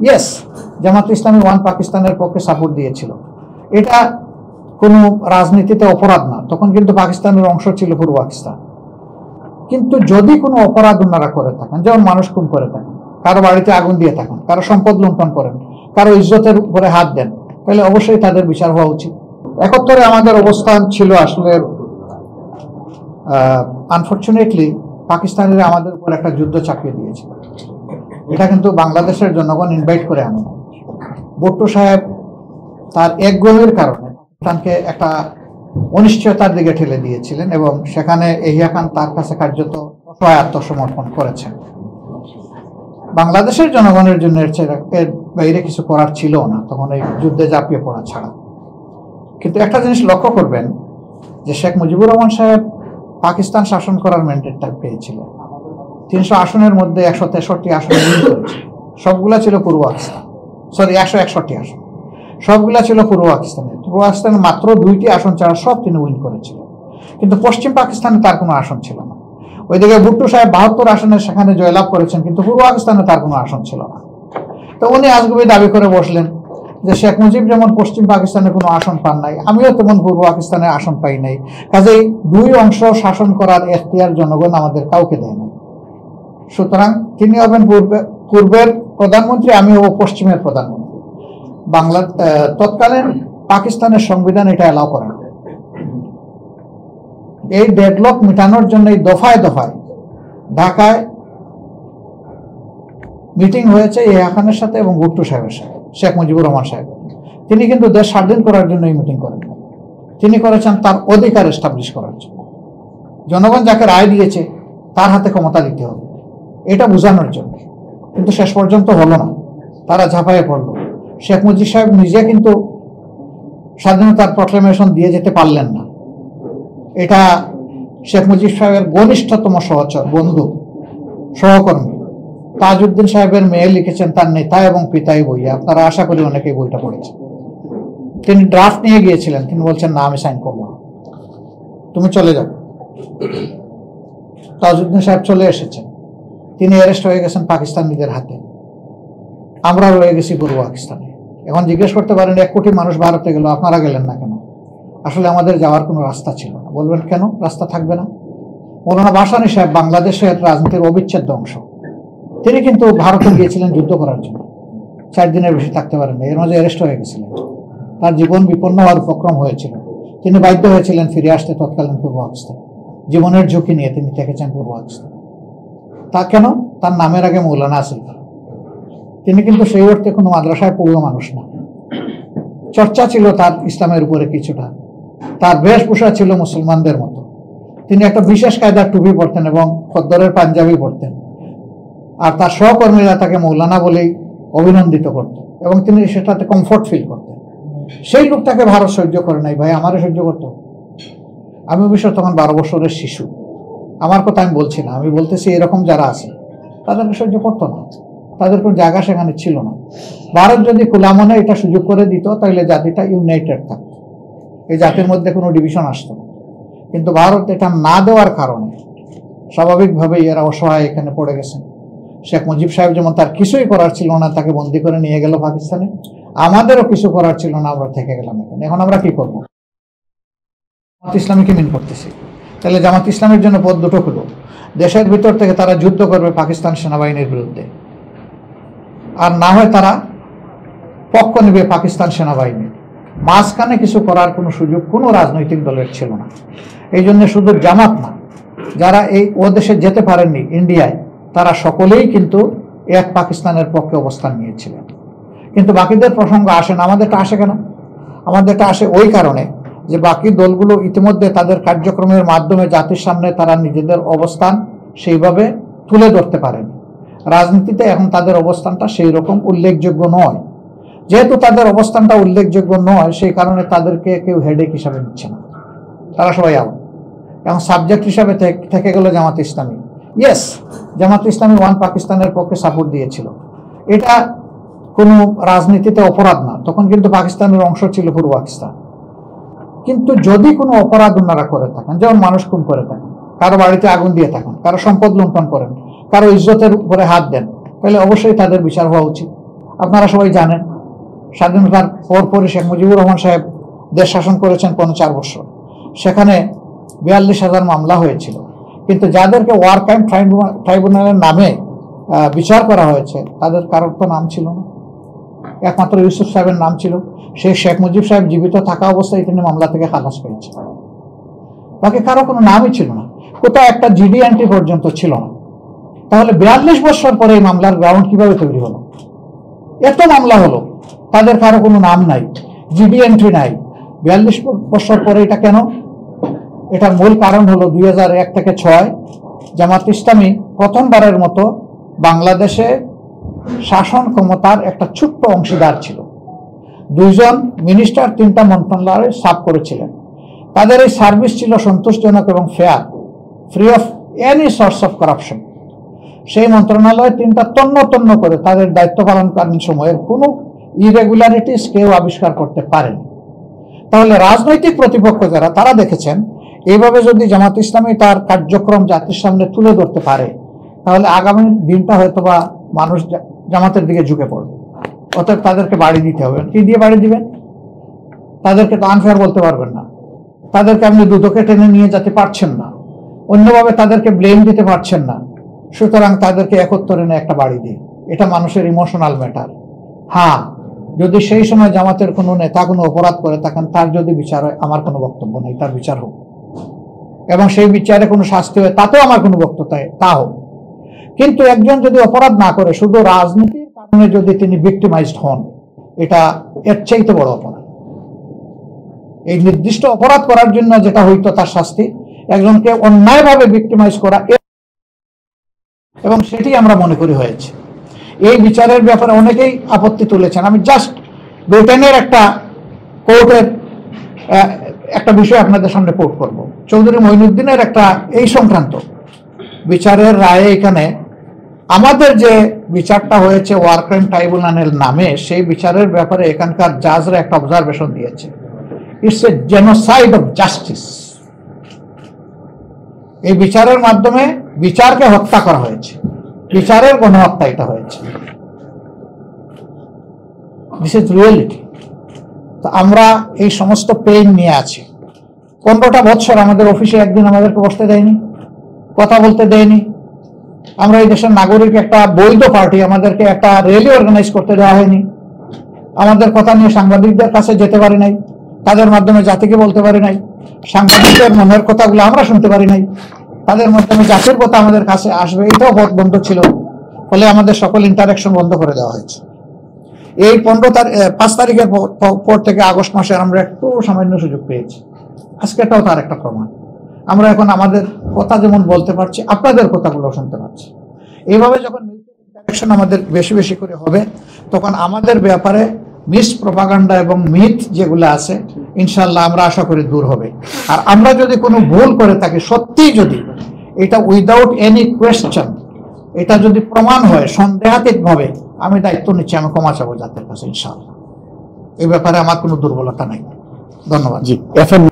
Yes, Jamaat Islami one পাকিস্তানের পক্ষে support দিয়েছিল। এটা কোনো রাজনীতিতে অপরাধ না, তখন কিন্তু পাকিস্তানের অংশ ছিল পূর্ব পাকিস্তান। কিন্তু যদি কোনো অপরাধ ওনারা করে থাকেন, যেমন মানুষ খুন করে থাকেন, কারো বাড়িতে আগুন দিয়ে থাকেন, কারো সম্পদ লুণ্ঠন করেন, কারো ইজ্জতের উপরে হাত দেন, তাহলে অবশ্যই তাদের বিচার হওয়া উচিত। 71-এ আমাদের অবস্থান ছিল আসলে আনফরচুনেটলি পাকিস্তানিরা আমাদের উপর একটা যুদ্ধ চাপিয়ে দিয়েছিল। এটা কিন্তু বাংলাদেশের জনগণ ইনভাইট করে আনে না। ভুট্টো সাহেব তার একগুমের কারণে পাকিস্তানকে একটা অনিশ্চয়তার দিকে ঠেলে দিয়েছিলেন এবং সেখানে এহিয়া খান তার কাছে কার্যত অসহায় আত্মসমর্পণ করেছেন। বাংলাদেশের জনগণের জন্য এর বাইরে কিছু করার ছিল না তখন এই যুদ্ধে ঝাঁপিয়ে পড়া ছাড়া। কিন্তু একটা জিনিস লক্ষ্য করবেন যে শেখ মুজিবুর রহমান সাহেব পাকিস্তান শাসন করার ম্যান্ডেটটা পেয়েছিলেন। 300 আসনের মধ্যে 163 আসন উইন করেছে, সবগুলা ছিল পূর্ব পাকিস্তান। 161 আসন, সবগুলা ছিল পূর্ব পাকিস্তানের। পূর্ব পাকিস্তানের মাত্র 2টি আসন ছাড়া সব তিনি উইন করেছিলেন। কিন্তু পশ্চিম পাকিস্তানে তার কোনো আসন ছিল না। ওইদিকে ভুট্টো সাহেব 72 আসনে সেখানে জয়লাভ করেছেন, কিন্তু পূর্ব পাকিস্তানে তার কোনো আসন ছিল না। তো উনি আজগুবি দাবি করে বসলেন যে শেখ মুজিব যেমন পশ্চিম পাকিস্তানে কোনো আসন পান নাই, আমিও তেমন পূর্ব পাকিস্তানে আসন পাই নাই, কাজেই দুই অংশ শাসন করার এখতিয়ার জনগণ আমাদের কাউকে দেয় নাই। সুতরাং তিনি হবেন পূর্বের প্রধানমন্ত্রী, আমি হব পশ্চিমের প্রধানমন্ত্রী। তৎকালীন পাকিস্তানের সংবিধান এটা অ্যালাউ করে না। এই ডেডলক মেটানোর জন্য দফায় দফায় ঢাকায় মিটিং হয়েছে এহিয়া খানের সাথে এবং ভুট্টো সাহেবের সাথে, শেখ মুজিবুর রহমান সাহেব। তিনি কিন্তু দেশ স্বাধীন করার জন্য এই মিটিং করেন, তিনি করেছেন তার অধিকার এস্টাবলিশ করার জন্য। জনগণ যাকে রায় দিয়েছে তার হাতে ক্ষমতা দিতে হবে, এটা বোঝানোর জন্য। কিন্তু শেষ পর্যন্ত হলো না, তারা ঝাঁপায়ে পড়ল। শেখ মুজিব সাহেব নিজে কিন্তু স্বাধীনতার প্রক্লেমেশন দিয়ে যেতে পারলেন না। এটা শেখ মুজিব সাহেবের ঘনিষ্ঠতম সহচর, বন্ধু, সহকর্মী তাজউদ্দিন সাহেবের মেয়ে লিখেছেন তার নেতা এবং পিতাই বই। আপনারা আশা করি অনেকেই বইটা পড়েছেন। তিনি ড্রাফট নিয়ে গিয়েছিলেন, তিনি বলছেন না আমি সাইন করবো না, তুমি চলে যাও। তাজউদ্দিন সাহেব চলে এসেছেন, তিনি অ্যারেস্ট হয়ে গেছেন পাকিস্তানিদের হাতে, আমরা রয়ে গেছি পূর্ব পাকিস্তানে। এখন জিজ্ঞেস করতে পারেন 1 কোটি মানুষ ভারতে গেল, আপনারা গেলেন না কেন? আসলে আমাদের যাওয়ার কোনো রাস্তা ছিল না। বলবেন কেন রাস্তা থাকবে না? মৌলানা ভাসানী সাহেব বাংলাদেশের রাজনীতির অবিচ্ছেদ্য অংশ, তিনি কিন্তু ভারতে গিয়েছিলেন যুদ্ধ করার জন্য, 4 দিনের বেশি থাকতে পারেন না, এর মাঝে অ্যারেস্ট হয়ে গেছিলেন, তার জীবন বিপন্ন হওয়ার উপক্রম হয়েছিল, তিনি বাধ্য হয়েছিলেন ফিরে আসতে তৎকালীন পূর্ব পাকিস্তান। জীবনের ঝুঁকি নিয়ে তিনি থেকেছেন পূর্ব পাকিস্তান। তা কেন? তার নামের আগে মৌলানা আছে। তিনি কিন্তু সেই অর্থে কোনো মাদ্রাসায় পড়ুয়া মানুষ না। চর্চা ছিল তার ইসলামের উপরে কিছুটা, তার বেশভূষা ছিল মুসলমানদের মতো। তিনি একটা বিশেষ কায়দার টুপি পরতেন এবং খদ্দরের পাঞ্জাবি পরতেন, আর তার সহকর্মীরা তাকে মৌলানা বলেই অভিনন্দিত করত এবং তিনি সেটাতে কমফোর্ট ফিল করতেন। সেই লোকটাকে ভারত সহ্য করে নাই ভাই, আমারে সহ্য করতো। আমি অবশ্য তখন 12 বছরের শিশু, আমার কথা আমি বলছি না, আমি বলতেছি এরকম যারা আছে তাদেরকে সহ্য করতো না, তাদের কোনো জায়গা সেখানে ছিল না। ভারত যদি খোলা মনে এটা সুযোগ করে দিত তাহলে জাতিটা ইউনাইটেড থাকতো, এই জাতির মধ্যে কোনো ডিভিশন আসতো না। কিন্তু ভারত এটা না দেওয়ার কারণে স্বাভাবিকভাবেই এরা অসহায় এখানে পড়ে গেছেন। শেখ মুজিব সাহেব যেমন তার কিছুই করার ছিল না, তাকে বন্দি করে নিয়ে গেল পাকিস্তানে, আমাদেরও কিছু করার ছিল না, আমরা থেকে গেলাম এখানে। এখন আমরা কি করবো? জামাত ইসলামীকে মিন করতেছি, তাহলে জামাত ইসলামের জন্য পথ দুটো হলো। দেশের ভিতর থেকে তারা যুদ্ধ করবে পাকিস্তান সেনাবাহিনীর বিরুদ্ধে, আর না হয় তারা পক্ষ নেবে পাকিস্তান সেনাবাহিনী। মাঝখানে কিছু করার কোনো সুযোগ কোনো রাজনৈতিক দলের ছিল না। এই জন্য শুধু জামাত না, যারা ও দেশে যেতে পারেননি ইন্ডিয়ায়, তারা সকলেই কিন্তু এক পাকিস্তানের পক্ষে অবস্থান নিয়েছিলেন। কিন্তু বাকিদের প্রসঙ্গ আসে না। আমাদেরটা আসে কেন? আমাদেরটা আসে ওই কারণে যে বাকি দলগুলো ইতিমধ্যে তাদের কার্যক্রমের মাধ্যমে জাতির সামনে তারা নিজেদের অবস্থান সেইভাবে তুলে ধরতে পারেন। রাজনীতিতে এখন তাদের অবস্থানটা সেই রকম উল্লেখযোগ্য নয়। যেহেতু তাদের অবস্থানটা উল্লেখযোগ্য নয়, সেই কারণে তাদেরকে কেউ হেডেক হিসাবে নিচ্ছে না, তারা সবাই আউট। এখন সাবজেক্ট হিসাবে থেকে গেল জামাত ইসলামী। ইয়েস, জামাত ইসলামী ওয়ান পাকিস্তানের পক্ষে সাপোর্ট দিয়েছিল। এটা কোনো রাজনীতিতে অপরাধ না, তখন কিন্তু পাকিস্তানের অংশ ছিল পূর্ব পাকিস্তান। কিন্তু যদি কোনো অপরাধ ওনারা করে থাকেন, যেমন মানুষ খুন করে থাকেন, কারো বাড়িতে আগুন দিয়ে থাকেন, কারো সম্পদ লুণ্ঠন করেন, কারো ইজ্জতের উপরে হাত দেন, তাহলে অবশ্যই তাদের বিচার হওয়া উচিত। আপনারা সবাই জানেন স্বাধীনতার পরপরই শেখ মুজিবুর রহমান সাহেব দেশ শাসন করেছেন 4 বছর। সেখানে 42,000 মামলা হয়েছিল, কিন্তু যাদেরকে ওয়ার ক্রাইম ট্রাইব্যুনালের নামে বিচার করা হয়েছে তাদের কারোর তো নাম ছিল না, একমাত্র ইউসুফ সাহেবের নাম ছিল। সেই শেখ মুজিব সাহেব জীবিত থাকা অবস্থায় তিনি মামলা থেকে খালাস পেয়েছেন, বাকি কারো কোনো নামই ছিল না, কোথাও একটা জিডি এন্ট্রি পর্যন্ত ছিল না। তাহলে 42 বছর পরে এই মামলার গ্রাউন্ড কিভাবে তৈরি হলো? এত মামলা হলো, তাদের কারো কোনো নাম নাই, জিডি এন্ট্রি নাই, 42 বছর পরে এটা কেন? এটার মূল কারণ হলো 2001 থেকে 6 জামাত ইসলামী প্রথমবারের মতো বাংলাদেশে শাসন ক্ষমতার একটা ছোট্ট অংশীদার ছিল। 2 জন মিনিস্টার 3টা মন্ত্রণালয়ে সার্ভ করেছিলেন। তাদের এই সার্ভিস ছিল সন্তোষজনক এবং fair, free of any source of corruption. সেই মন্ত্রণালয় 3টা তন্ন করে তাদের দায়িত্ব পালনকালীন সময়ের কোনো ইরেগুলারিটিস কেউ আবিষ্কার করতে পারেন। তাহলে রাজনৈতিক প্রতিপক্ষ যারা, তারা দেখেছেন এইভাবে যদি জামাত ইসলামী তার কার্যক্রম জাতির সামনে তুলে ধরতে পারে, তাহলে আগামী দিনটা হয়তোবা মানুষ জামাতের দিকে ঝুঁকে পড়বে। অতএব তাদেরকে বাড়ি দিতে হবে। কি দিয়ে বাড়ি দিবেন? তাদেরকে তো আনফেয়ার বলতে পারবেন না, তাদেরকে আপনি দুদকে টেনে নিয়ে যেতে পারছেন না, অন্যভাবে তাদেরকে ব্লেম দিতে পারছেন না। সুতরাং তাদেরকে একত্তরে নিয়ে একটা বাড়ি দিই, এটা মানুষের ইমোশনাল ম্যাটার। হ্যাঁ, যদি সেই সময় জামাতের কোনো নেতা কোনো অপরাধ করে থাকেন, তার যদি বিচার হয়, আমার কোনো বক্তব্য নেই, তার বিচার হোক, এবং সেই বিচারে কোনো শাস্তি হয়, তাতেও আমার কোনো বক্তব্য তা হোক। কিন্তু একজন যদি অপরাধ না করে, শুধু রাজনীতির কারণে যদি তিনি ভিক্টিমাইজড হন, এটা এর চাইতে বড় অপরাধ। এই নির্দিষ্ট অপরাধ করার জন্য যেটা হইতো তার শাস্তি, একজনকে অন্যায়ভাবে ভিক্টিমাইজ করা, এবং সেটি আমরা মনে করি হয়েছে। এই বিচারের ব্যাপারে অনেকেই আপত্তি তুলেছেন। আমি জাস্ট ব্রিটেনের একটা কোর্টের একটা বিষয় আপনাদের সামনে কোর্ট করব। চৌধুরী মঈনুদ্দিনের একটা এই সংক্রান্ত বিচারের রায়ে এখানে আমাদের যে বিচারটা হয়েছে ওয়ার ক্রাইম ট্রাইব্যুনালের নামে, সেই বিচারের ব্যাপারে এখানকার জাজরা একটা অবজারভেশন দিয়েছে। It's a genocide of justice. এই বিচারের মাধ্যমে বিচারকে হত্যা করা হয়েছে, বিচারের গণহত্যা এটা হয়েছে। This is reality. তো আমরা এই সমস্ত পেইন নিয়ে আছি। 15টা বছর আমাদের অফিসে একদিন আমাদেরকে বসতে দেয়নি, কথা বলতে দেয়নি। আমরা এই দেশের নাগরিক, একটা বৈধ পার্টি, আমাদেরকে একটা র্যালি অর্গানাইজ করতে দেওয়া হয়নি। আমাদের কথা নিয়ে সাংবাদিকদের কাছে যেতে পারি নাই, তাদের মাধ্যমে জাতিকে বলতে পারি নাই। সাংবাদিকদের মনের কথাগুলো আমরা শুনতে পারি নাই, তাদের মাধ্যমে জাতির কথা আমাদের কাছে আসবে, এটাও পথ বন্ধ ছিল। ফলে আমাদের সকল ইন্টারাকশন বন্ধ করে দেওয়া হয়েছে। এই 5 তারিখের পর থেকে আগস্ট মাসে আমরা একটু সামান্য সুযোগ পেয়েছি। আজকেটাও তার একটা প্রমাণ। আমরা এখন আমাদের কথা যেমন বলতে পারছি, আপনাদের কথাগুলো শুনতে পাচ্ছি। এইভাবে যখন ইন্টারাকশন আমাদের বেশি বেশি করে হবে, তখন আমাদের ব্যাপারে মিস প্রপাগান্ডা এবং মিথ যেগুলো আছে, ইনশাল্লাহ আমরা আশা করি দূর হবে। আর আমরা যদি কোনো ভুল করে থাকি, সত্যি যদি এটা উইদাউট এনি কোয়েশ্চেন এটা যদি প্রমাণ হয় সন্দেহাতীতভাবে, আমি দায়িত্ব নিচ্ছি, আমি ক্ষমা চাবো জাতির কাছে ইনশাআল্লাহ। এই ব্যাপারে আমার কোনো দুর্বলতা নাই। ধন্যবাদ। জি, FM